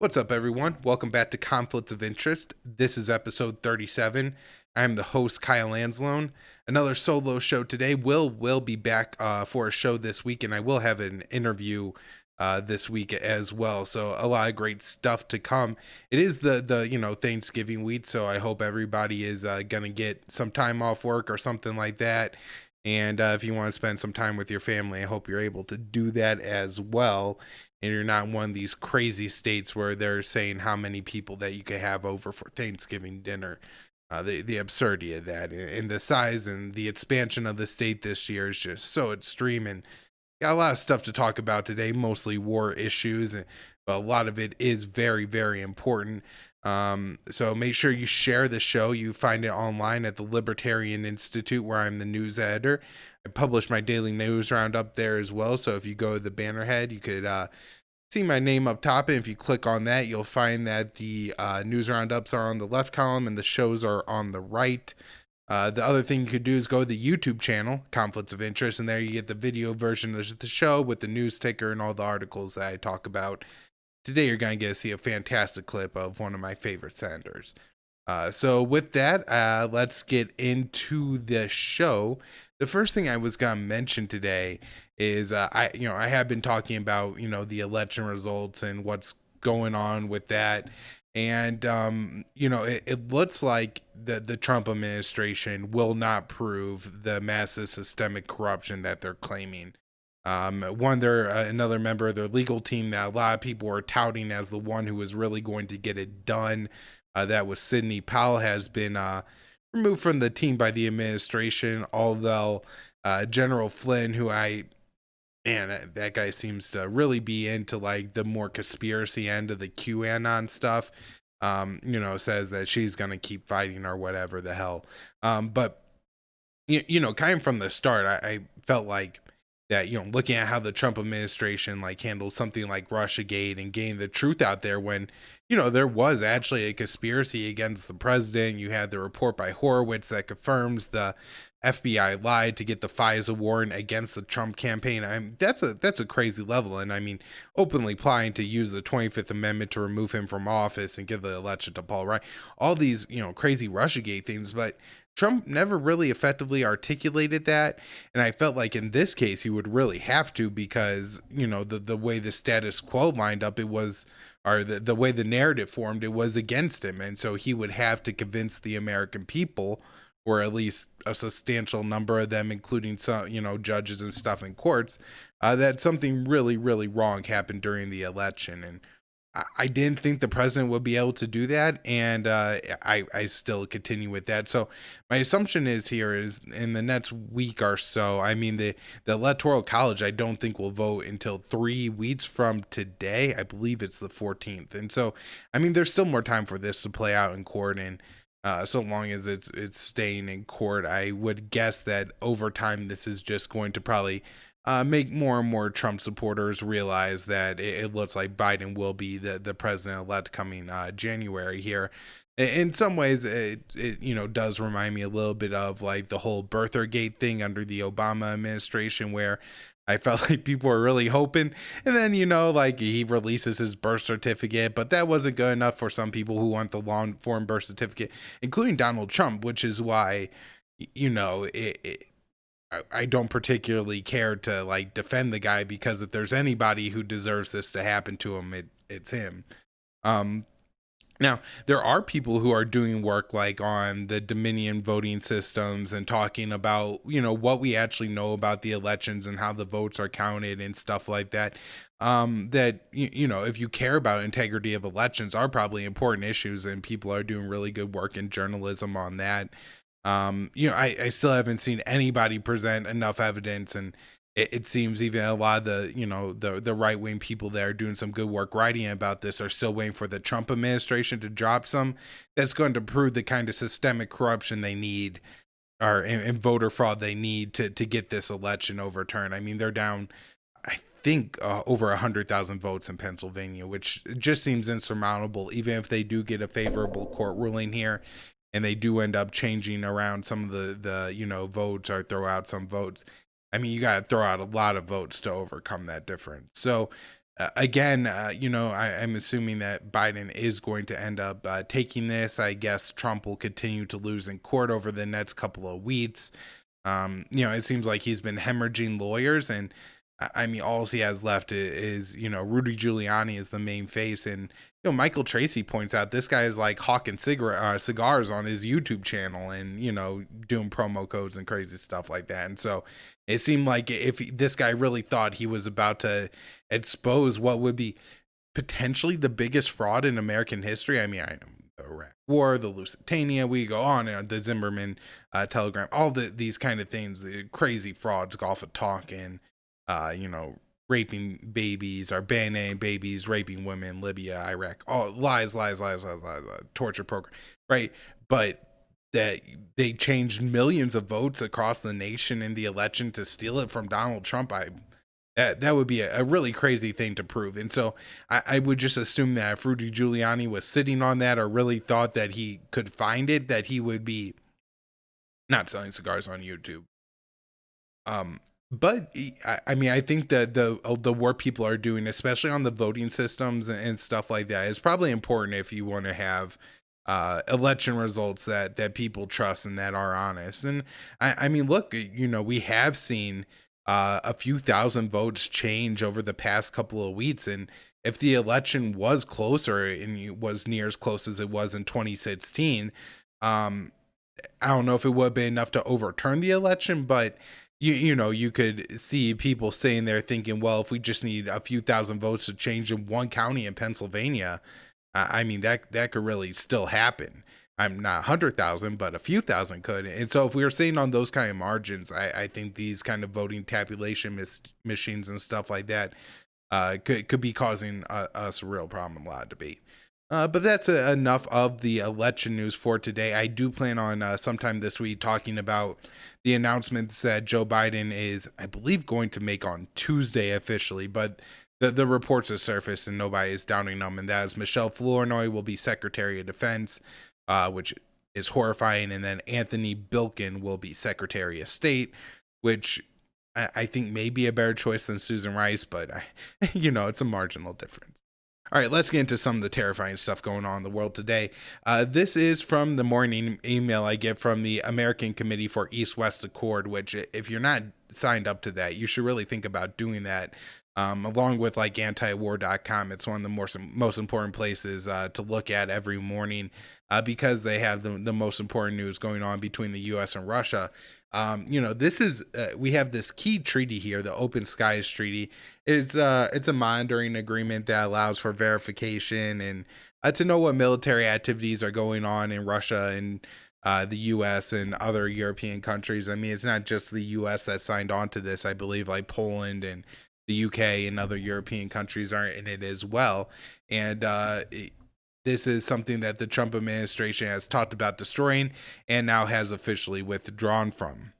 What's up, everyone? Welcome back to Conflicts of Interest. This is episode 37. I'm the host, Kyle Anslone. Another solo show today. Will be back for a show this week, and I will have an interview this week as well. So a lot of great stuff to come. It is the Thanksgiving week, so I hope everybody is gonna get some time off work or something like that. And if you want to spend some time with your family, I hope you're able to do that as well, and you're not in one of these crazy states where they're saying how many people that you could have over for Thanksgiving dinner. The absurdity of that and the size and the expansion of the state this year is just so extreme. And got a lot of stuff to talk about today, mostly war issues, but a lot of it is very, very important. So make sure you share the show. You find it online at the Libertarian Institute, where I'm the news editor. I publish my daily news roundup there as well. So if you go to the banner head, you could see my name up top. And if you click on that, you'll find that the news roundups are on the left column and the shows are on the right. The other thing you could do is go to the YouTube channel, Conflicts of Interest, and there you get the video version of the show with the news ticker and all the articles that I talk about. Today, you're going to get to see a fantastic clip of one of my favorite senators. So with that, let's get into the show. The first thing I was going to mention today is I have been talking about the election results and what's going on with that. And it looks like the Trump administration will not prove the massive systemic corruption that they're claiming. Another member of their legal team that a lot of people are touting as the one who was really going to get it done. That was Sidney Powell, has been removed from the team by the administration. Although General Flynn, that guy seems to really be into like the more conspiracy end of the QAnon stuff. Says that she's gonna keep fighting or whatever the hell. But kind of from the start, I felt like that, looking at how the Trump administration like handled something like Russiagate and getting the truth out there when, there was actually a conspiracy against the president. You had the report by Horowitz that confirms the FBI lied to get the FISA warrant against the Trump campaign. That's a crazy level. And I mean, openly plotting to use the 25th Amendment to remove him from office and give the election to Paul Ryan. All these, crazy Russiagate things, but Trump never really effectively articulated that. And I felt like in this case, he would really have to, because, the way the status quo lined up, the way the narrative formed, it was against him. And so he would have to convince the American people, or at least a substantial number of them, including some, judges and stuff in courts, that something really, really wrong happened during the election. And I didn't think the president would be able to do that, and I still continue with that. So my assumption is in the next week or so. I mean, the Electoral College, I don't think will vote until 3 weeks from today. I believe it's the 14th, and so I mean, there's still more time for this to play out in court, and so long as it's staying in court, I would guess that over time this is just going to probably make more and more Trump supporters realize that it looks like Biden will be the president-elect coming January here. In some ways, it does remind me a little bit of like the whole birthergate thing under the Obama administration, where I felt like people were really hoping, and then like he releases his birth certificate, but that wasn't good enough for some people who want the long form birth certificate, including Donald Trump, which is why I don't particularly care to like defend the guy, because if there's anybody who deserves this to happen to him, it's him. Now, there are people who are doing work like on the Dominion voting systems and talking about, what we actually know about the elections and how the votes are counted and stuff like that. That, if you care about integrity of elections, are probably important issues, and people are doing really good work in journalism on that. I still haven't seen anybody present enough evidence, and it seems even a lot of the right wing people that are doing some good work writing about this are still waiting for the Trump administration to drop some that's going to prove the kind of systemic corruption they need, or and voter fraud they need to get this election overturned. I mean, they're down, I think, over 100,000 votes in Pennsylvania, which just seems insurmountable, even if they do get a favorable court ruling here and they do end up changing around some of the votes, or throw out some votes. I mean, you got to throw out a lot of votes to overcome that difference. So Again, I'm assuming that Biden is going to end up taking this. I guess Trump will continue to lose in court over the next couple of weeks. It seems like he's been hemorrhaging lawyers, and I mean, all he has left is, Rudy Giuliani is the main face, and Michael Tracy points out this guy is like hawking cigars on his YouTube channel, and doing promo codes and crazy stuff like that. And so it seemed like if this guy really thought he was about to expose what would be potentially the biggest fraud in American history. I mean, I know the Iraq War, the Lusitania, we go on, and the Zimmerman telegram, all these kind of things, the crazy frauds, Gulf of Tonkin, you know, raping babies, or banning babies, raping women, Libya, Iraq, all lies, torture program, right? But that they changed millions of votes across the nation in the election to steal it from Donald Trump, that would be a really crazy thing to prove. And so I would just assume that if Rudy Giuliani was sitting on that, or really thought that he could find it, that he would be not selling cigars on YouTube. But I mean, I think that the work people are doing, especially on the voting systems and stuff like that, is probably important if you want to have election results that people trust and that are honest. And I mean, look, we have seen a few thousand votes change over the past couple of weeks, and if the election was closer and it was near as close as it was in 2016, um, I don't know if it would be enough to overturn the election, but you could see people sitting there thinking, well, if we just need a few thousand votes to change in one county in Pennsylvania, I mean, that could really still happen. I'm not 100,000, but a few thousand could. And so if we were sitting on those kind of margins, I think these kind of voting tabulation machines and stuff like that could be causing us a real problem, a lot of debate. But that's enough of the election news for today. I do plan on sometime this week talking about the announcements that Joe Biden is, I believe, going to make on Tuesday officially, but the reports have surfaced and nobody is doubting them. And that is Michelle Flournoy will be Secretary of Defense, which is horrifying. And then Anthony Bilkin will be Secretary of State, which I think may be a better choice than Susan Rice, but it's a marginal difference. All right, let's get into some of the terrifying stuff going on in the world today. This is from the morning email I get from the American Committee for East-West Accord, which if you're not signed up to that, you should really think about doing that. Along with like antiwar.com, it's one of the most important places to look at every morning because they have the most important news going on between the U.S. and Russia. This is we have this key treaty here, the Open Skies Treaty. It's a monitoring agreement that allows for verification and to know what military activities are going on in Russia and the U.S. and other European countries. I mean, it's not just the U.S. that signed on to this. I believe like Poland and the UK and other European countries are in it as well. And this is something that the Trump administration has talked about destroying and now has officially withdrawn from.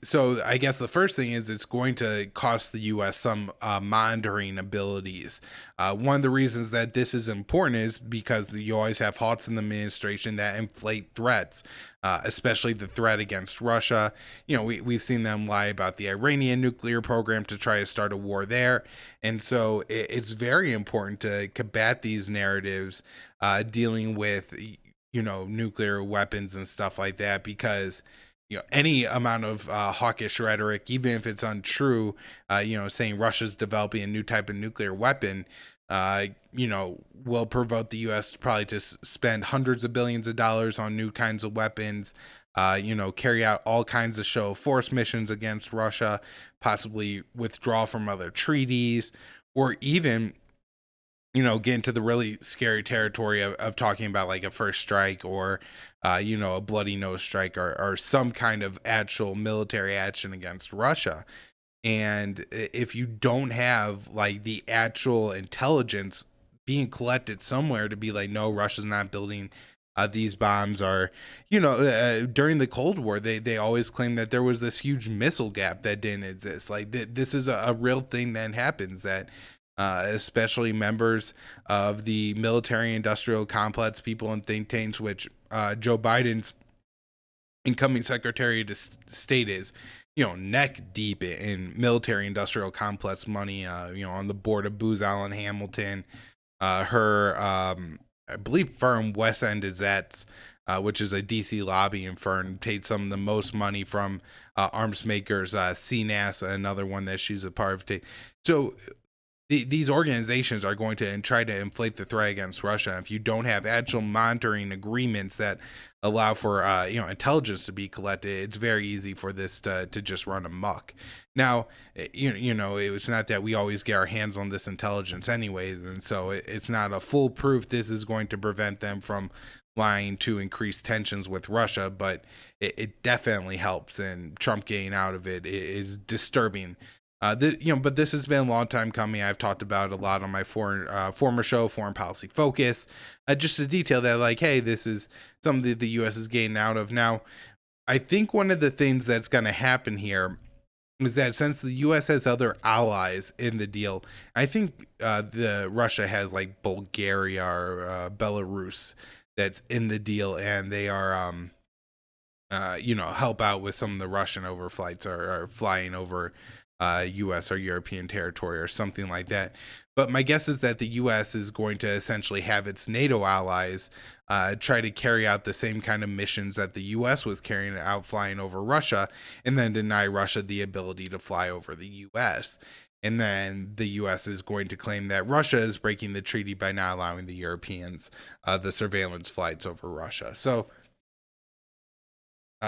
So I guess the first thing is it's going to cost the U.S. some monitoring abilities. One of the reasons that this is important is because you always have hawks in the administration that inflate threats, especially the threat against Russia. We've seen them lie about the Iranian nuclear program to try to start a war there. And so it's very important to combat these narratives dealing with, nuclear weapons and stuff like that, because any amount of hawkish rhetoric, even if it's untrue, saying Russia's developing a new type of nuclear weapon, will provoke the U.S. probably to spend hundreds of billions of dollars on new kinds of weapons, carry out all kinds of show of force missions against Russia, possibly withdraw from other treaties, or even get into the really scary territory of talking about like a first strike or, a bloody nose strike or some kind of actual military action against Russia. And if you don't have like the actual intelligence being collected somewhere to be like, no, Russia's not building these bombs, or, during the Cold War, they always claimed that there was this huge missile gap that didn't exist. Like this is a real thing that happens, that especially members of the military industrial complex, people in think tanks, which Joe Biden's incoming Secretary of State is, neck deep in military industrial complex money, on the board of Booz Allen Hamilton. Her, I believe, firm West End Gazettes, which is a DC lobbying firm, paid some of the most money from arms makers, CNAS, another one that she's a part of. So these organizations are going to try to inflate the threat against Russia. If you don't have actual monitoring agreements that allow for intelligence to be collected, it's very easy for this to just run amok. Now, it's not that we always get our hands on this intelligence anyways, and so it's not a foolproof. This is going to prevent them from lying to increase tensions with Russia, but it definitely helps, and Trump getting out of it is disturbing. But this has been a long time coming. I've talked about it a lot on my former show, Foreign Policy Focus, just to detail that, like, hey, this is something that the U.S. is getting out of. Now, I think one of the things that's going to happen here is that since the U.S. has other allies in the deal, I think the Russia has like Bulgaria or Belarus that's in the deal, and they are, help out with some of the Russian overflights or flying over U.S. or European territory or something like that. But my guess is that the U.S. is going to essentially have its NATO allies try to carry out the same kind of missions that the U.S. was carrying out, flying over Russia, and then deny Russia the ability to fly over the U.S. And then the U.S. is going to claim that Russia is breaking the treaty by not allowing the Europeans the surveillance flights over Russia. So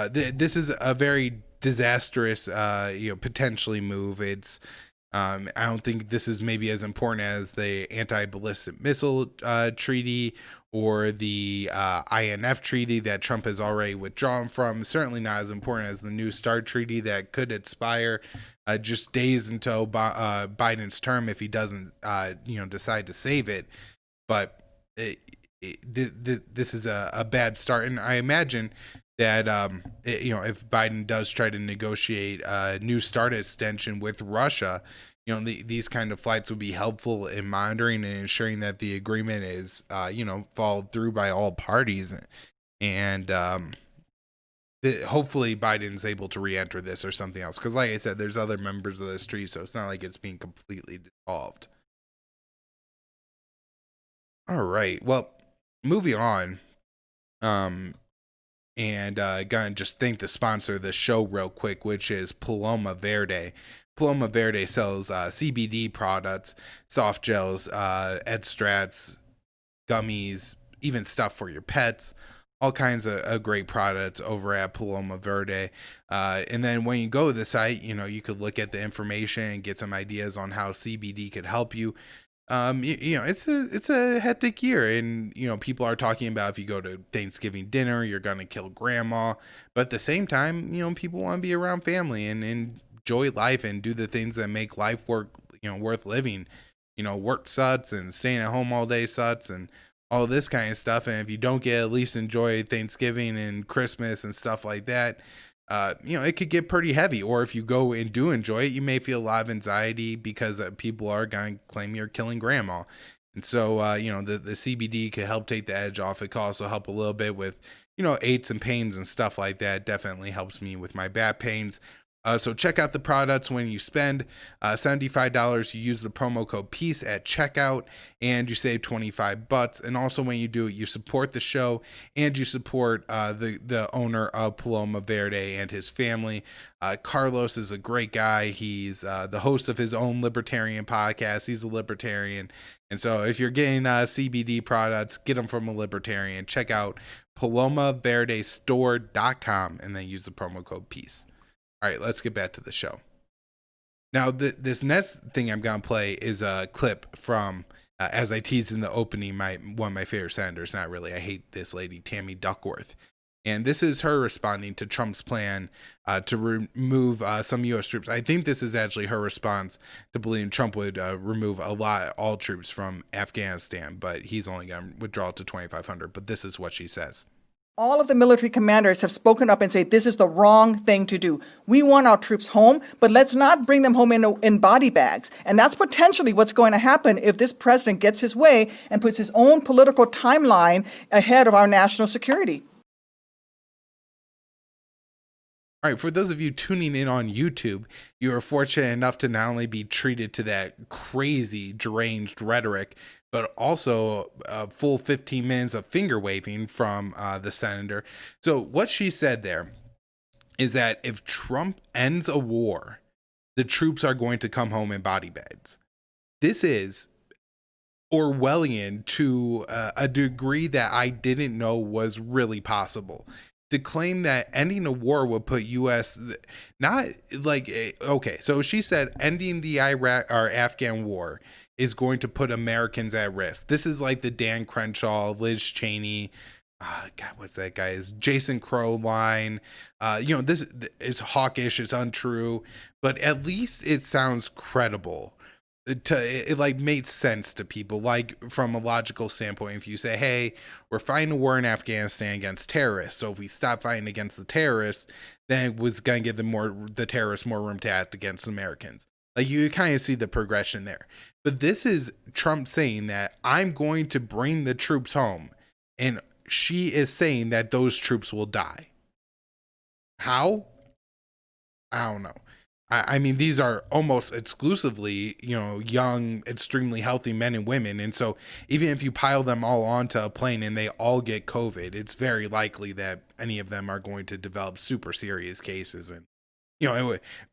this is a very disastrous, potentially move. It's, I don't think this is maybe as important as the anti-ballistic missile treaty or the INF treaty that Trump has already withdrawn from. Certainly not as important as the New START treaty that could expire just days until Biden's term if he doesn't, decide to save it. But this is a bad start, and I imagine that if Biden does try to negotiate a New START extension with Russia, these kind of flights would be helpful in monitoring and ensuring that the agreement is followed through by all parties, and hopefully Biden's able to re-enter this or something else, because like I said, there's other members of this treaty, so it's not like it's being completely dissolved. All right, well, moving on. And gonna just thank the sponsor of the show real quick, which is Paloma Verde. Paloma Verde sells CBD products, soft gels, extracts, gummies, even stuff for your pets, all kinds of great products over at Paloma Verde. And then when you go to the site, you could look at the information and get some ideas on how CBD could help you. It's a hectic year, and people are talking about if you go to Thanksgiving dinner, you're gonna kill grandma, but at the same time, people want to be around family and enjoy life and do the things that make life worth living. Work sucks and staying at home all day sucks and all this kind of stuff. And if you don't get at least enjoy Thanksgiving and Christmas and stuff like that, it could get pretty heavy. Or if you go and do enjoy it, you may feel a lot of anxiety because people are going to claim you're killing grandma. And so, the CBD could help take the edge off. It could also help a little bit with, aches and pains and stuff like that. It definitely helps me with my back pains. So check out the products. When you spend $75, you use the promo code PEACE at checkout and you save $25. And also when you do it, you support the show and you support the owner of Paloma Verde and his family. Carlos is a great guy. He's the host of his own libertarian podcast. He's a libertarian. And so if you're getting CBD products, get them from a libertarian. Check out palomaverdestore.com and then use the promo code PEACE. All right, let's get back to the show. Now, this next thing I'm going to play is a clip from, as I teased in the opening, one of my favorite senators. Not really. I hate this lady, Tammy Duckworth. And this is her responding to Trump's plan to remove some U.S. troops. I think this is actually her response to believing Trump would remove all troops from Afghanistan, but he's only going to withdraw to 2,500. But this is what she says. All of the military commanders have spoken up and said this is the wrong thing to do. We want our troops home, but let's not bring them home in body bags. And that's potentially what's going to happen if this president gets his way and puts his own political timeline ahead of our national security. All right, for those of you tuning in on YouTube, you are fortunate enough to not only be treated to that crazy, deranged rhetoric, but also a full 15 minutes of finger waving from the senator. So, what she said there is that if Trump ends a war, the troops are going to come home in body bags. This is Orwellian to a degree that I didn't know was really possible. To claim that ending a war would put U.S. not like okay, so she said ending the Iraq or Afghan war is going to put Americans at risk. This is like the Dan Crenshaw, Liz Cheney, God, what's that guy? Is Jason Crow line? This is hawkish, it's untrue, but at least it sounds credible. It like made sense to people, like from a logical standpoint. If you say, hey, we're fighting a war in Afghanistan against terrorists, so if we stop fighting against the terrorists, then it was going to give the terrorists more room to act against Americans. Like, you kind of see the progression there. But this is Trump saying that I'm going to bring the troops home, and she is saying that those troops will die. How? I don't know. I mean, these are almost exclusively, young, extremely healthy men and women. And so even if you pile them all onto a plane and they all get COVID, it's very likely that any of them are going to develop super serious cases. And,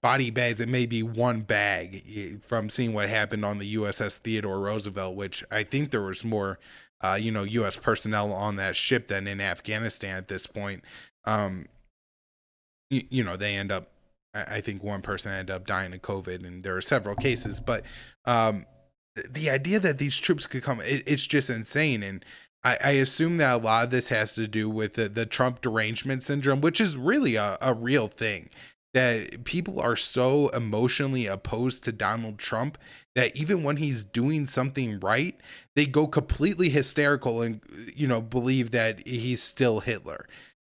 body bags, it may be one bag from seeing what happened on the USS Theodore Roosevelt, which I think there was more, U.S. personnel on that ship than in Afghanistan at this point. They end up, I think one person ended up dying of COVID, and there are several cases. But the idea that these troops could come, it's just insane. And I assume that a lot of this has to do with the Trump derangement syndrome, which is really a real thing. That people are so emotionally opposed to Donald Trump that even when he's doing something right, they go completely hysterical and, believe that he's still Hitler.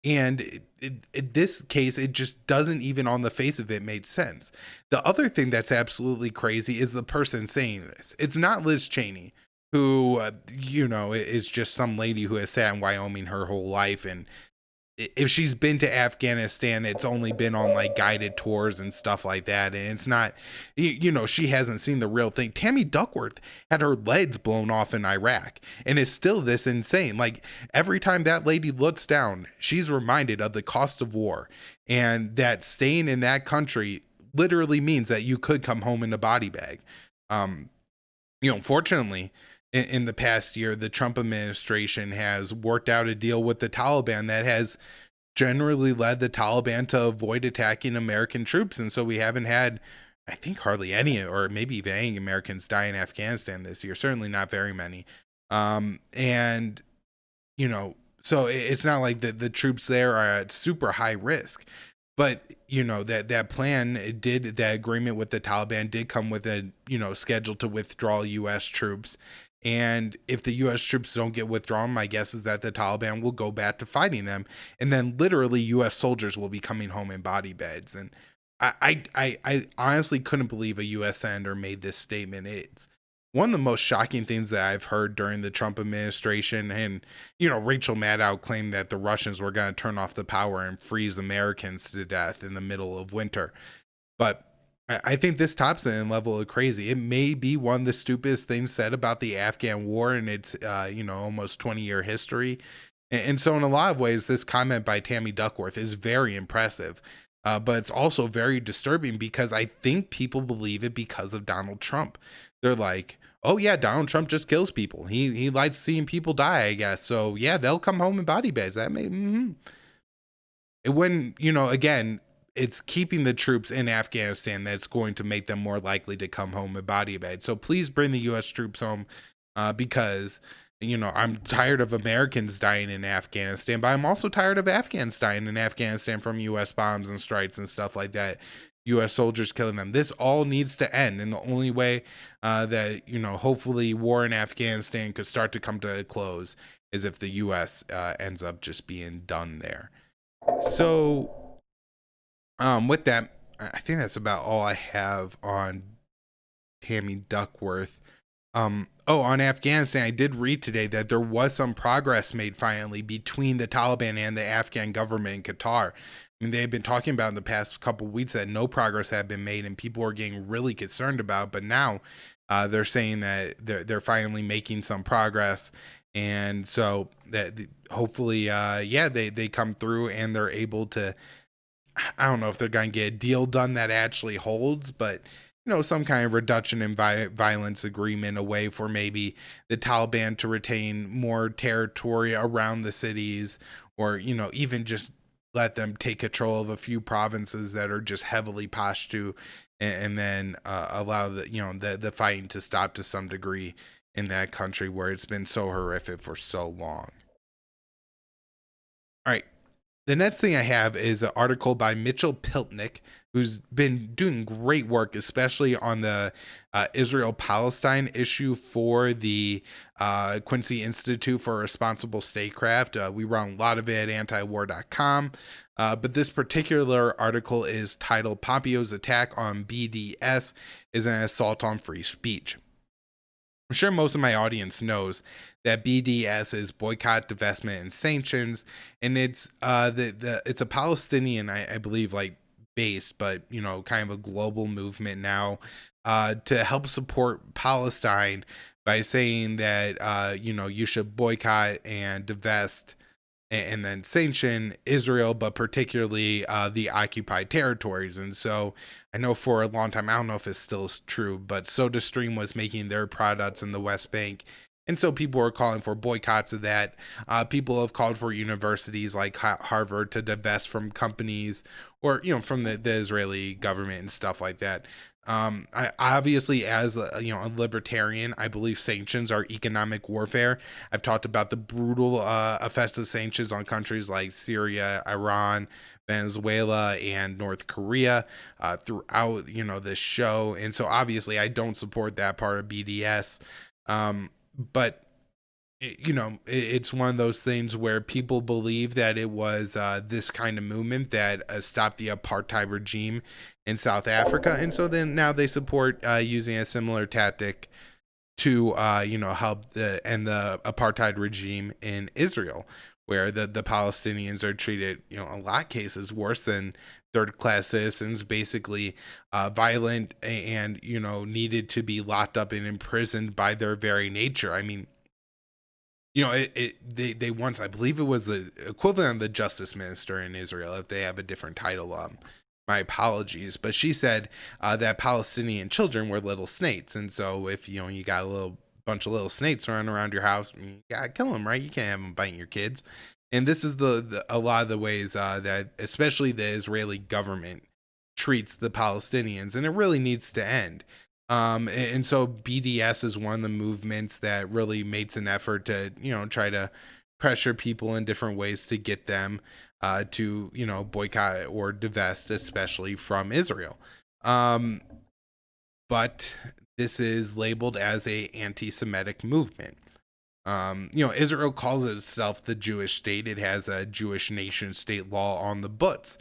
And in this case, it just doesn't even on the face of it made sense. The other thing that's absolutely crazy is the person saying this. It's not Liz Cheney, who, is just some lady who has sat in Wyoming her whole life. And if she's been to Afghanistan, it's only been on like guided tours and stuff like that. And it's not, she hasn't seen the real thing. Tammy Duckworth had her legs blown off in Iraq, and it's still this insane. Like, every time that lady looks down, she's reminded of the cost of war, and that staying in that country literally means that you could come home in a body bag. Fortunately, in the past year, the Trump administration has worked out a deal with the Taliban that has generally led the Taliban to avoid attacking American troops. And so we haven't had, I think, hardly any, or maybe even any Americans die in Afghanistan this year. Certainly not very many. So it's not like the troops there are at super high risk. But, that plan that agreement with the Taliban did come with a, schedule to withdraw U.S. troops. And if the U.S. troops don't get withdrawn, my guess is that the Taliban will go back to fighting them. And then literally U.S. soldiers will be coming home in body bags. And I honestly couldn't believe a U.S. senator made this statement. It's one of the most shocking things that I've heard during the Trump administration. And, Rachel Maddow claimed that the Russians were going to turn off the power and freeze Americans to death in the middle of winter. But I think this tops it in level of crazy. It may be one of the stupidest things said about the Afghan war in its, almost 20-year history. And so in a lot of ways, this comment by Tammy Duckworth is very impressive. But it's also very disturbing because I think people believe it because of Donald Trump. They're like, oh yeah, Donald Trump just kills people. He likes seeing people die, I guess. So yeah, they'll come home in body bags. That may, when, again, it's keeping the troops in Afghanistan that's going to make them more likely to come home in body bags. So please bring the U.S. troops home because, I'm tired of Americans dying in Afghanistan, but I'm also tired of Afghans dying in Afghanistan from U.S. bombs and strikes and stuff like that. U.S. soldiers killing them. This all needs to end. And the only way that, hopefully war in Afghanistan could start to come to a close is if the U.S. Ends up just being done there. So, with that, I think that's about all I have on Tammy Duckworth. On Afghanistan, I did read today that there was some progress made finally between the Taliban and the Afghan government in Qatar. I I mean, they've been talking about in the past couple of weeks that no progress had been made, and people are getting really concerned about. But now, they're saying that they're finally making some progress, and so that hopefully, yeah, they come through and they're able to. I don't know if they're going to get a deal done that actually holds, but some kind of reduction in violence agreement, a way for maybe the Taliban to retain more territory around the cities, or even just let them take control of a few provinces that are just heavily Pashto, and then allow the fighting to stop to some degree in that country where it's been so horrific for so long. All right. The next thing I have is an article by Mitchell Piltnick, who's been doing great work, especially on the Israel-Palestine issue for the Quincy Institute for Responsible Statecraft. We run a lot of it at antiwar.com. But this particular article is titled "Pompeo's Attack on BDS is an Assault on Free Speech." I'm sure most of my audience knows that BDS is boycott, divestment, and sanctions, and it's it's a Palestinian, I believe, like base, but kind of a global movement now, to help support Palestine by saying that you should boycott and divest and then sanction Israel, but particularly the occupied territories. And so I know for a long time, I don't know if it's still true, but SodaStream was making their products in the West Bank. And so people were calling for boycotts of that. People have called for universities like Harvard to divest from companies, or from the Israeli government and stuff like that. I obviously, as a libertarian, I believe sanctions are economic warfare. I've talked about the brutal effects of sanctions on countries like Syria, Iran, Venezuela, and North Korea throughout this show, and so obviously I don't support that part of BDS. But it's one of those things where people believe that it was this kind of movement that stopped the apartheid regime in South Africa, and so then now they support using a similar tactic to help end the apartheid regime in Israel, where the Palestinians are treated a lot of cases worse than third class citizens, basically violent, and needed to be locked up and imprisoned by their very nature. I mean, they once, I believe it was the equivalent of the justice minister in Israel, if they have a different title. My apologies, but she said that Palestinian children were little snakes, and so if you got a little bunch of little snakes running around your house, you gotta kill them, right? You can't have them biting your kids. And this is a lot of the ways that especially the Israeli government treats the Palestinians, and it really needs to end. And so BDS is one of the movements that really makes an effort to, try to pressure people in different ways to get them to, boycott or divest, especially from Israel. But this is labeled as a anti-Semitic movement. Israel calls itself the Jewish state. It has a Jewish nation state law on the books.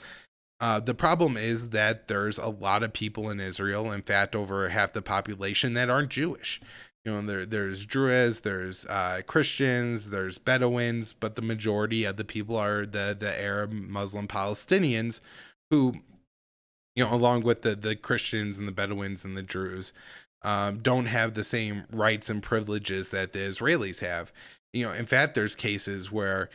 The problem is that there's a lot of people in Israel, in fact, over half the population, that aren't Jewish. There's Druze, there's Christians, there's Bedouins, but the majority of the people are the Arab Muslim Palestinians, who, along with the Christians and the Bedouins and the Druze, don't have the same rights and privileges that the Israelis have. In fact, there's cases where,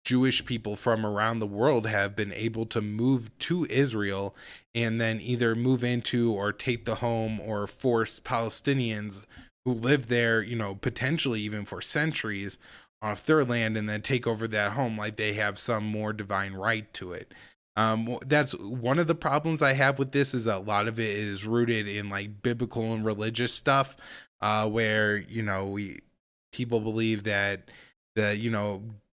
Jewish people from around the world have been able to move to Israel and then either move into or take the home or force Palestinians who live there, potentially even for centuries off their land, and then take over that home like they have some more divine right to it. That's one of the problems I have with this, is a lot of it is rooted in like biblical and religious stuff, where, people believe that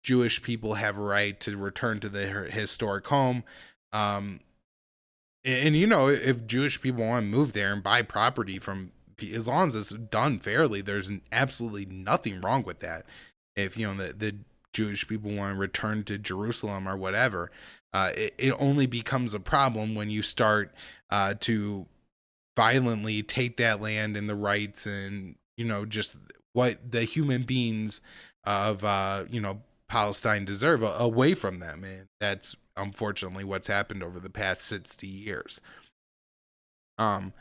Jewish people have a right to return to their historic home. And if Jewish people want to move there and buy property from, as long as it's done fairly, there's absolutely nothing wrong with that. If the Jewish people want to return to Jerusalem or whatever, it only becomes a problem when you start to violently take that land and the rights, and just what the human beings of Palestine deserve away from them. And that's unfortunately what's happened over the past 60 years. Um,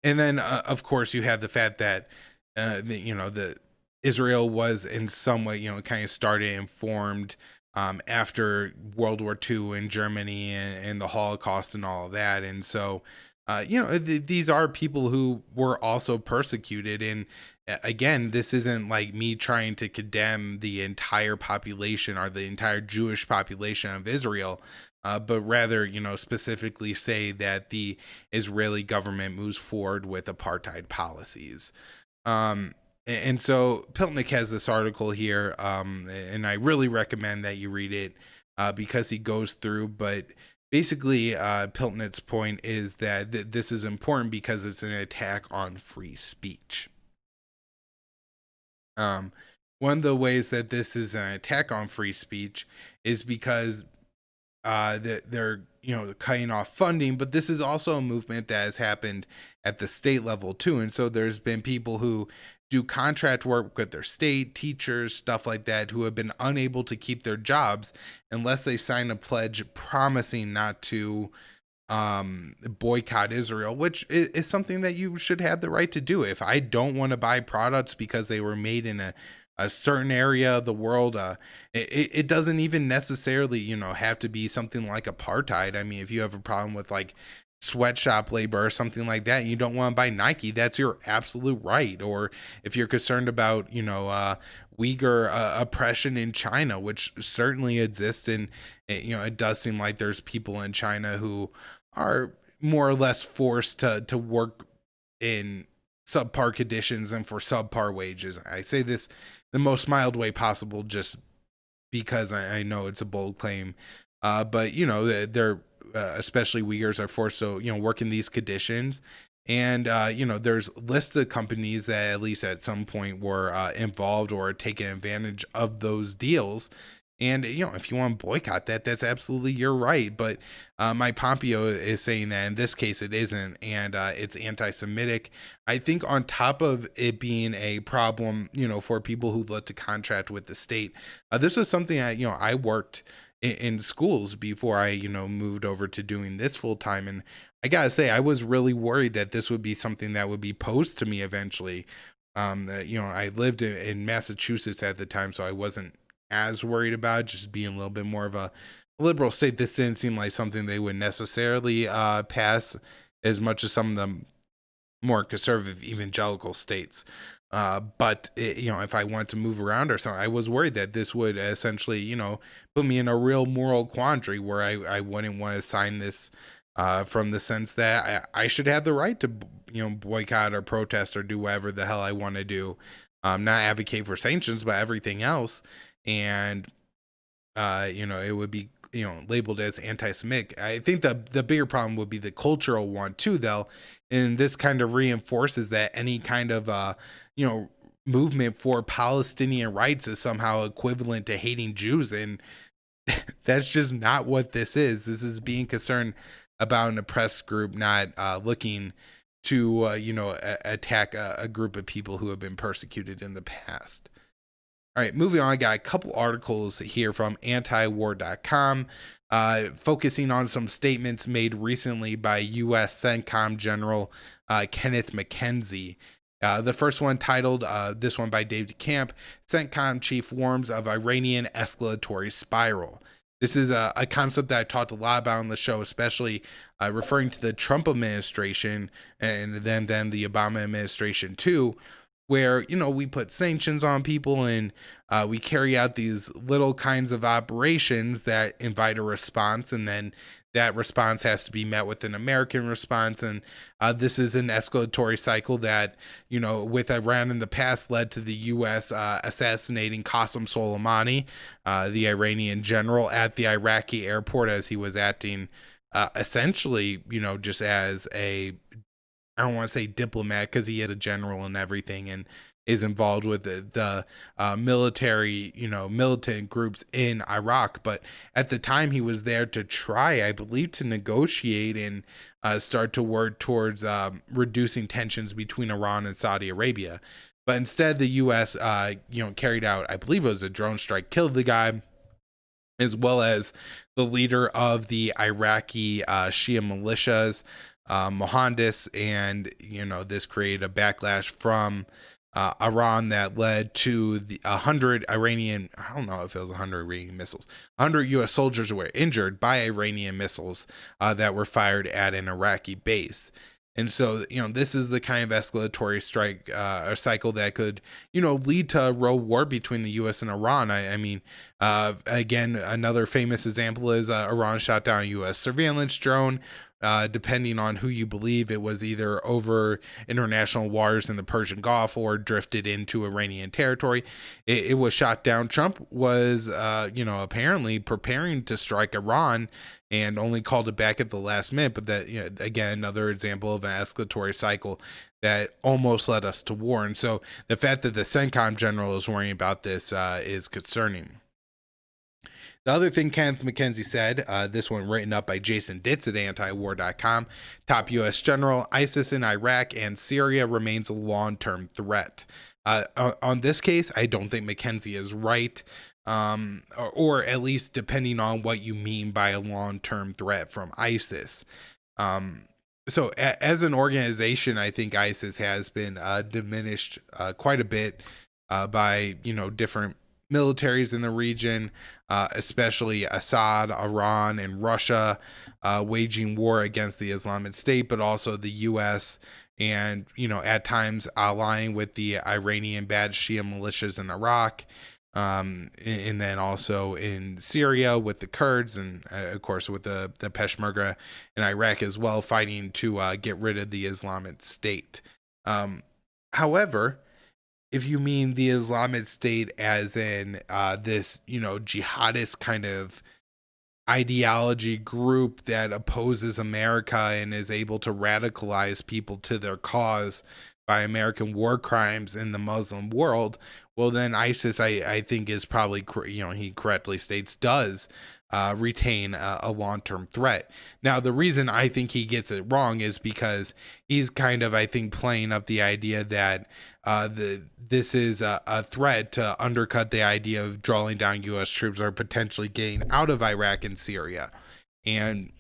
and then of course you have the fact that the Israel was in some way, kind of started and formed after World War II in Germany and the Holocaust and all of that. And so, these are people who were also persecuted. And again, this isn't like me trying to condemn the entire population or the entire Jewish population of Israel. But rather, specifically say that the Israeli government moves forward with apartheid policies. And so Piltnick has this article here, and I really recommend that you read it because he goes through. But basically, Piltnick's point is that this is important because it's an attack on free speech. One of the ways that this is an attack on free speech is because that they're cutting off funding, but this is also a movement that has happened at the state level too. And so there's been people who do contract work with their state, teachers, stuff like that, who have been unable to keep their jobs unless they sign a pledge promising not to boycott Israel, which is something that you should have the right to do. If I don't want to buy products because they were made in a certain area of the world, it doesn't even necessarily have to be something like apartheid. I mean, if you have a problem with like sweatshop labor or something like that, and you don't want to buy Nike, that's your absolute right. Or if you're concerned about Uyghur oppression in China, which certainly exists, and it does seem like there's people in China who are more or less forced to work in subpar conditions and for subpar wages. I say this the most mild way possible just because I know it's a bold claim. But they're especially Uyghurs are forced to work in these conditions. And there's lists of companies that at least at some point were involved or taking advantage of those deals. And if you want to boycott that, that's absolutely your right. But Mike Pompeo is saying that in this case it isn't, and it's anti-Semitic. I think on top of it being a problem, for people who look to contract with the state, this was something I worked in schools before I moved over to doing this full time, and I gotta say I was really worried that this would be something that would be posed to me eventually. I lived in Massachusetts at the time, so I wasn't as worried about just being a little bit more of a liberal state. This didn't seem like something they would necessarily pass as much as some of the more conservative evangelical states. But if I wanted to move around or something, I was worried that this would essentially, put me in a real moral quandary where I wouldn't want to sign this from the sense that I should have the right to, boycott or protest or do whatever the hell I want to do. Not advocate for sanctions, but everything else. And it would be labeled as anti-Semitic. I think the bigger problem would be the cultural one too, though, and this kind of reinforces that any kind of movement for Palestinian rights is somehow equivalent to hating Jews, and that's just not what this is. This is being concerned about an oppressed group, not looking to attack a group of people who have been persecuted in the past. All right, moving on, I got a couple articles here from antiwar.com focusing on some statements made recently by U.S. CENTCOM General Kenneth McKenzie. The first one titled, this one by Dave DeCamp, CENTCOM Chief Warns of Iranian Escalatory Spiral. This is a concept that I talked a lot about on the show, especially referring to the Trump administration and then the Obama administration too, where, we put sanctions on people and we carry out these little kinds of operations that invite a response, and then that response has to be met with an American response. And this is an escalatory cycle that, with Iran in the past led to the U.S. Assassinating Qasem Soleimani, the Iranian general, at the Iraqi airport as he was acting essentially, just as I don't want to say diplomat because he is a general and everything and is involved with the military, militant groups in Iraq. But at the time he was there to try, I believe, to negotiate and start to work towards reducing tensions between Iran and Saudi Arabia. But instead the U.S., carried out, I believe it was a drone strike, killed the guy. as well as the leader of the Iraqi Shia militias, Mohandas, and this created a backlash from Iran that led to the 100 Iranian, I don't know if it was 100 Iranian missiles, 100 U.S. soldiers were injured by Iranian missiles that were fired at an Iraqi base. And so, this is the kind of escalatory strike or cycle that could, lead to a real war between the U.S. and Iran. I mean, again, another famous example is Iran shot down a U.S. surveillance drone. Depending on who you believe, it was either over international waters in the Persian Gulf or drifted into Iranian territory. It was shot down. Trump was, apparently preparing to strike Iran and only called it back at the last minute. But that, again, another example of an escalatory cycle that almost led us to war. And so the fact that the CENTCOM general is worrying about this is concerning. The other thing Kenneth McKenzie said, this one written up by Jason Ditz at antiwar.com, top U.S. general, ISIS in Iraq and Syria remains a long-term threat. On this case, I don't think McKenzie is right, or at least depending on what you mean by a long-term threat from ISIS. So as an organization, I think ISIS has been diminished quite a bit by, different militaries in the region, especially Assad, Iran, and Russia, waging war against the Islamic State, but also the U.S. and, at times allying with the Iranian-backed Shia militias in Iraq, and then also in Syria with the Kurds, and of course with the Peshmerga in Iraq as well, fighting to get rid of the Islamic State. However, if you mean the Islamic State as in this, jihadist kind of ideology group that opposes America and is able to radicalize people to their cause by American war crimes in the Muslim world, well, then ISIS, I think, is probably, he correctly states, does retain a long-term threat. Now, the reason I think he gets it wrong is because he's kind of, I think, playing up the idea that this is a threat to undercut the idea of drawing down U.S. troops or potentially getting out of Iraq and Syria. And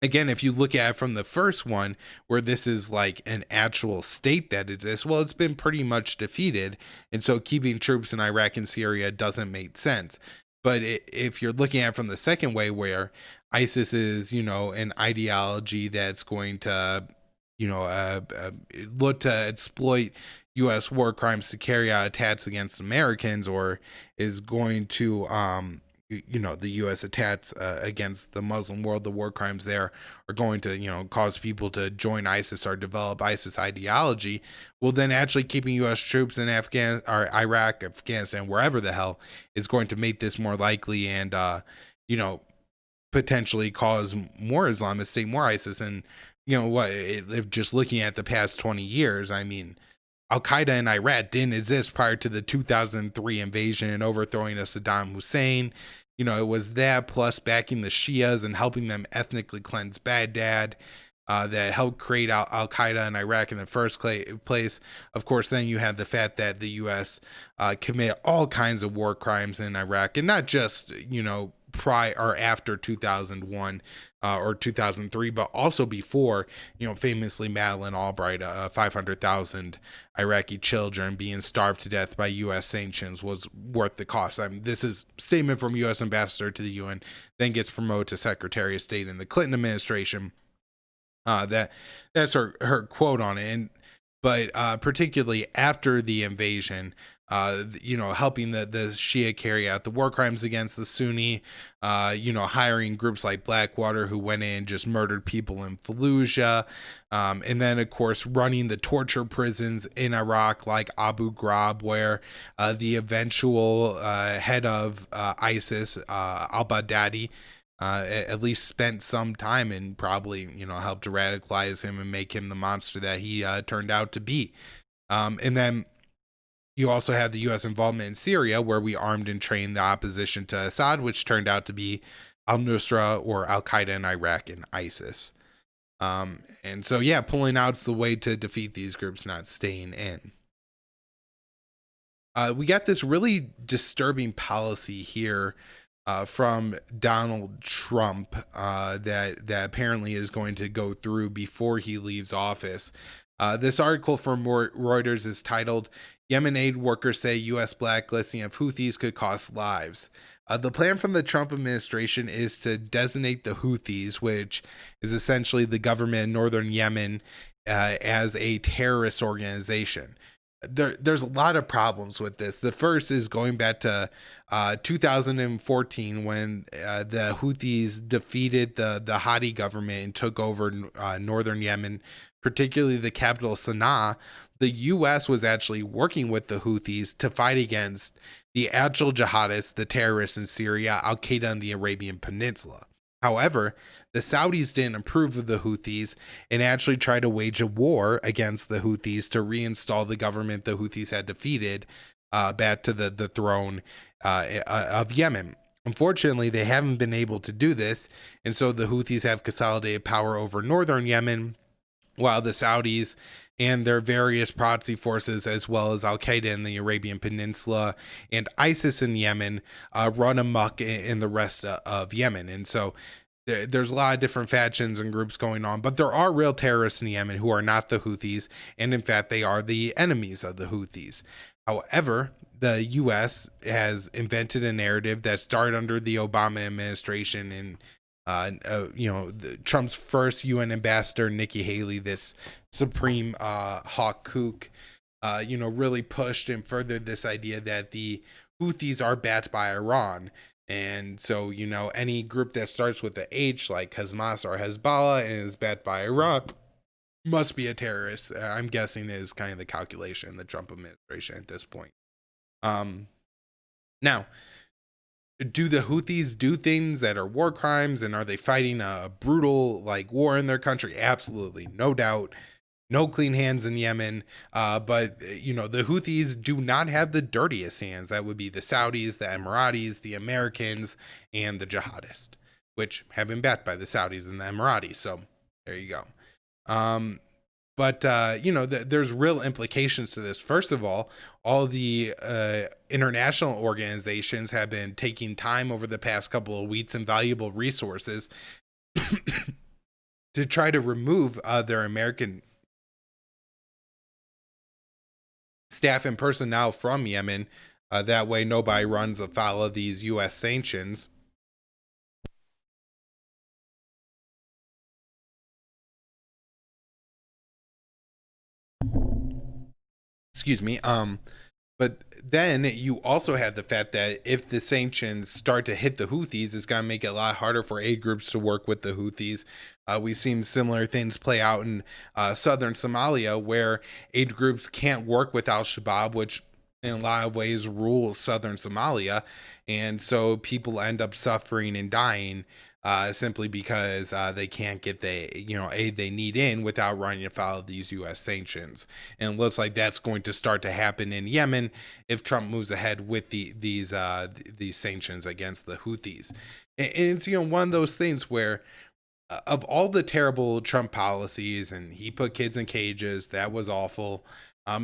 again, if you look at it from the first one, where this is like an actual state that exists, well, it's been pretty much defeated. And so keeping troops in Iraq and Syria doesn't make sense. But if you're looking at it from the second way, where ISIS is, an ideology that's going to, look to exploit U.S. war crimes to carry out attacks against Americans, or is going to, the U.S. attacks against the Muslim world, the war crimes there are going to, cause people to join ISIS or develop ISIS ideology. Well, then actually keeping U.S. troops in Iraq, Afghanistan, wherever the hell, is going to make this more likely and, potentially cause more Islamic State, more ISIS. And, if just looking at the past 20 years, I mean, Al-Qaeda in Iraq didn't exist prior to the 2003 invasion and overthrowing of Saddam Hussein. It was that plus backing the Shias and helping them ethnically cleanse Baghdad that helped create Al-Qaeda in Iraq in the first place. Of course, then you have the fact that the U.S. Commit all kinds of war crimes in Iraq, and not just, prior or after 2001 or 2003, but also before, famously Madeleine Albright, 500,000 Iraqi children being starved to death by U.S. sanctions was worth the cost. I mean, this is a statement from U.S. ambassador to the UN, then gets promoted to Secretary of State in the Clinton administration. That's her quote on it. But particularly after the invasion, helping the Shia carry out the war crimes against the Sunni, hiring groups like Blackwater who went in and just murdered people in Fallujah, and then of course running the torture prisons in Iraq like Abu Ghraib, where the eventual head of ISIS, al-Baghdadi, at least spent some time and probably, helped to radicalize him and make him the monster that he turned out to be. And then you also have the U.S. involvement in Syria, where we armed and trained the opposition to Assad, which turned out to be al-Nusra or al-Qaeda in Iraq and ISIS. And so, yeah, pulling out's the way to defeat these groups, not staying in. We got this really disturbing policy here from Donald Trump that apparently is going to go through before he leaves office. This article from Reuters is titled, Yemen aid workers say U.S. blacklisting of Houthis could cost lives. The plan from the Trump administration is to designate the Houthis, which is essentially the government in northern Yemen, as a terrorist organization. There's a lot of problems with this. The first is going back to 2014 when the Houthis defeated the Houthi government and took over northern Yemen, particularly the capital Sana'a. The U.S. was actually working with the Houthis to fight against the actual jihadists, the terrorists in Syria, Al-Qaeda in the Arabian Peninsula. However, the Saudis didn't approve of the Houthis and actually tried to wage a war against the Houthis to reinstall the government the Houthis had defeated back to the throne of Yemen. Unfortunately, they haven't been able to do this, and so the Houthis have consolidated power over northern Yemen, while the Saudis and their various proxy forces, as well as Al-Qaeda in the Arabian Peninsula and ISIS in Yemen, run amok in the rest of Yemen. And so there's a lot of different factions and groups going on, but there are real terrorists in Yemen who are not the Houthis, and in fact, they are the enemies of the Houthis. However, the U.S. has invented a narrative that started under the Obama administration and Trump's first UN ambassador, Nikki Haley, this supreme hawk kook, really pushed and furthered this idea that the Houthis are backed by Iran. And so, any group that starts with the H, like Hamas or Hezbollah, and is backed by Iran, must be a terrorist. I'm guessing is kind of the calculation in the Trump administration at this point. Now, do the Houthis do things that are war crimes, and are they fighting a brutal war in their country? Absolutely, no doubt. No clean hands in Yemen, but the Houthis do not have the dirtiest hands. That would be the Saudis, the Emiratis, the Americans, and the jihadists, which have been backed by the Saudis and the Emiratis. So there you go. But there's real implications to this. First of all the international organizations have been taking time over the past couple of weeks and valuable resources to try to remove their American staff and personnel from Yemen. That way nobody runs afoul of these U.S. sanctions. Excuse me. But then you also have the fact that if the sanctions start to hit the Houthis, it's going to make it a lot harder for aid groups to work with the Houthis. We've seen similar things play out in southern Somalia, where aid groups can't work with Al-Shabaab, which in a lot of ways rules southern Somalia. And so people end up suffering and dying simply because they can't get the aid they need in without running afoul of these U.S. sanctions. And it looks like that's going to start to happen in Yemen if Trump moves ahead with these sanctions against the Houthis. And it's one of those things where of all the terrible Trump policies, and he put kids in cages, that was awful.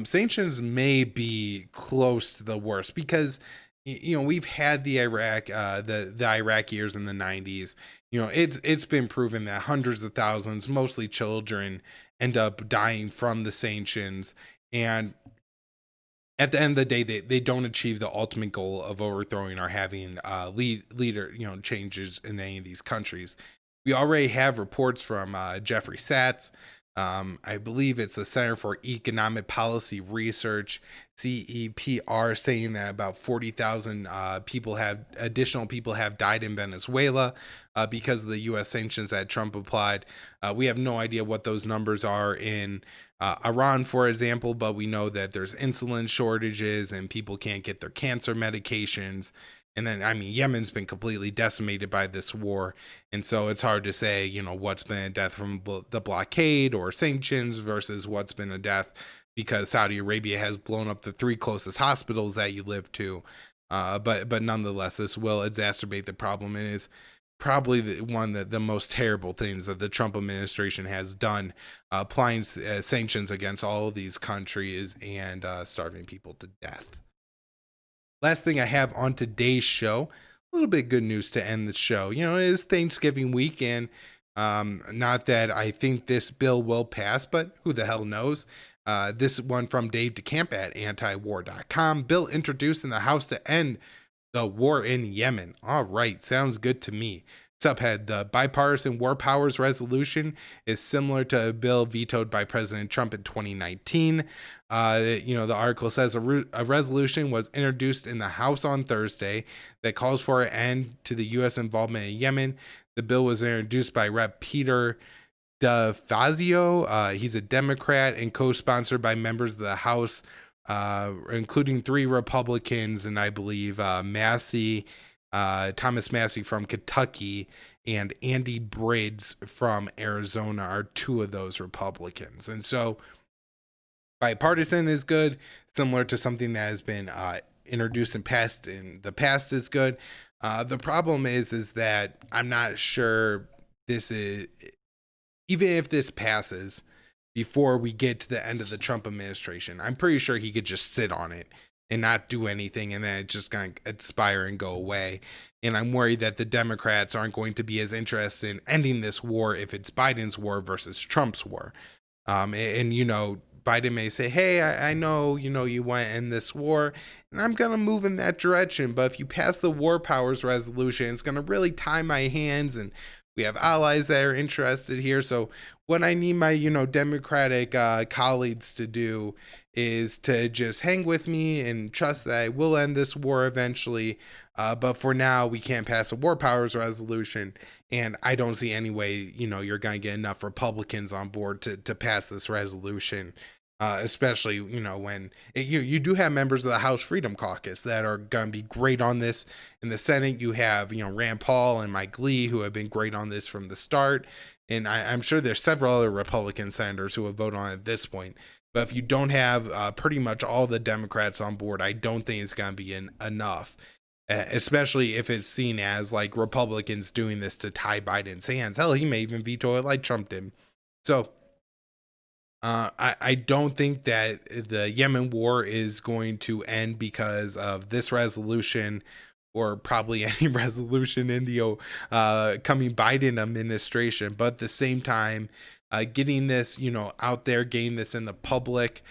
Sanctions may be close to the worst because we've had the Iraq, the Iraq years in the 90s. It's been proven that hundreds of thousands, mostly children, end up dying from the sanctions. And at the end of the day, they don't achieve the ultimate goal of overthrowing or having leader changes in any of these countries. We already have reports from Jeffrey Sachs. I believe it's the Center for Economic Policy Research, CEPR, saying that about 40,000 additional people have died in Venezuela because of the U.S. sanctions that Trump applied. We have no idea what those numbers are in Iran, for example, but we know that there's insulin shortages and people can't get their cancer medications. And then, Yemen's been completely decimated by this war. And so it's hard to say, what's been a death from the blockade or sanctions versus what's been a death because Saudi Arabia has blown up the 3 closest hospitals that you live to. But nonetheless, this will exacerbate the problem and is probably one of the most terrible things that the Trump administration has done, applying sanctions against all of these countries and starving people to death. Last thing I have on today's show, A little bit good news to end the show. It is Thanksgiving week, and not that I think this bill will pass, but who the hell knows? This one from Dave DeCamp at antiwar.com. Bill introduced in the House to end the war in Yemen. All right, sounds good to me. Subhead: the bipartisan war powers resolution is similar to a bill vetoed by President Trump in 2019. The article says a resolution was introduced in the House on Thursday that calls for an end to the U.S. involvement in Yemen. The bill was introduced by Rep. Peter DeFazio. He's a Democrat and co-sponsored by members of the House, including 3 Republicans, and I believe Thomas Massey from Kentucky and Andy Briggs from Arizona are 2 of those Republicans. And so bipartisan is good, similar to something that has been introduced and passed in the past is good. The problem is that I'm not sure this is, even if this passes before we get to the end of the Trump administration, I'm pretty sure he could just sit on it and not do anything, and then it's just going to expire and go away. And I'm worried that the Democrats aren't going to be as interested in ending this war if it's Biden's war versus Trump's war. Biden may say, hey, I know, you want to end this war, and I'm going to move in that direction. But if you pass the war powers resolution, it's going to really tie my hands, and we have allies that are interested here. So what I need my, Democratic colleagues to do is to just hang with me and trust that I will end this war eventually. But for now, we can't pass a war powers resolution. And I don't see any way, you're going to get enough Republicans on board to pass this resolution. Especially, when you do have members of the House Freedom Caucus that are going to be great on this. In the Senate, you have, Rand Paul and Mike Lee, who have been great on this from the start. And I'm sure there's several other Republican senators who would vote on it at this point. But if you don't have pretty much all the Democrats on board, I don't think it's going to be enough. Especially if it's seen as like Republicans doing this to tie Biden's hands. Hell, he may even veto it like Trump did. So I don't think that the Yemen war is going to end because of this resolution, or probably any resolution in the coming Biden administration. But at the same time, getting this, out there, getting this in the public,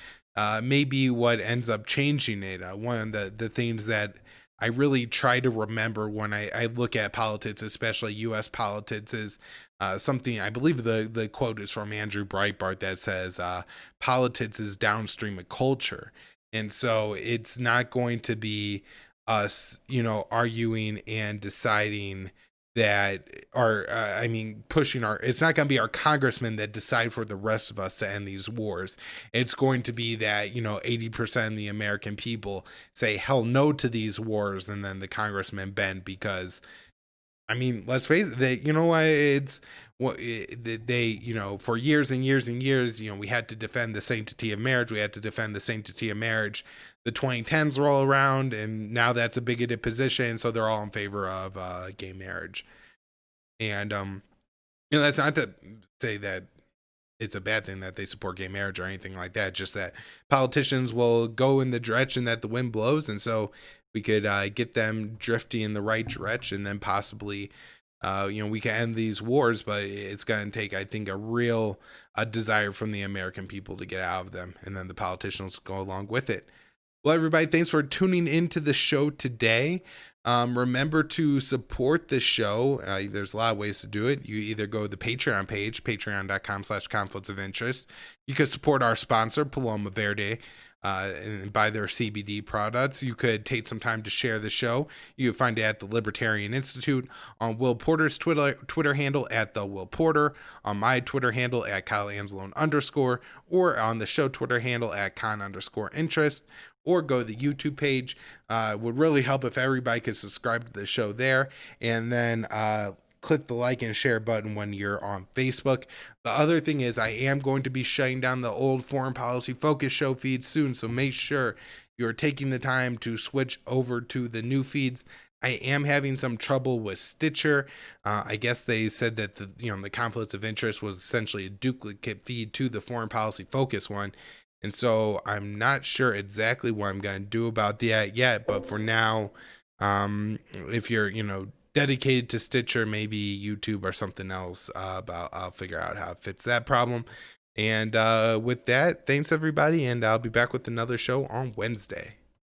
may be what ends up changing it. One of the things that I really try to remember when I look at politics, especially U.S. politics, is something, I believe the quote is from Andrew Breitbart, that says, politics is downstream of culture. And so it's not going to be us, arguing and deciding that, or pushing it's not going to be our congressmen that decide for the rest of us to end these wars. It's going to be that 80% of the American people say hell no to these wars, and then the congressmen bend, because let's face it, it's what they, for years and years and years, we had to defend the sanctity of marriage. We had to defend the sanctity of marriage. The 2010s roll around, and now that's a bigoted position. So they're all in favor of gay marriage. And, that's not to say that it's a bad thing that they support gay marriage or anything like that. Just that politicians will go in the direction that the wind blows. And so we could get them drifting in the right direction, then possibly, we can end these wars, but it's going to take, I think, a real desire from the American people to get out of them. And then the politicians go along with it. Well, everybody, thanks for tuning into the show today. Remember to support the show. There's a lot of ways to do it. You either go to the Patreon page, patreon.com/conflicts of interest. You could support our sponsor, Paloma Verde, and buy their CBD products. You could take some time to share the show. You can find it at the Libertarian Institute, on Will Porter's Twitter handle at the Will Porter, on my Twitter handle at Kyle Anzalone_, or on the show Twitter handle at Con_interest, or go to the YouTube page. Would really help if everybody could subscribe to the show there, and then click the like and share button when you're on Facebook. The other thing is, I am going to be shutting down the old Foreign Policy Focus show feed soon, so make sure you're taking the time to switch over to the new feeds. I am having some trouble with Stitcher. I guess they said that the conflicts of interest was essentially a duplicate feed to the Foreign Policy Focus one. And so I'm not sure exactly what I'm going to do about that yet, but for now, If you're, dedicated to Stitcher, maybe YouTube or something else. I'll figure out how it fits that problem. And with that, thanks everybody, and I'll be back with another show on Wednesday.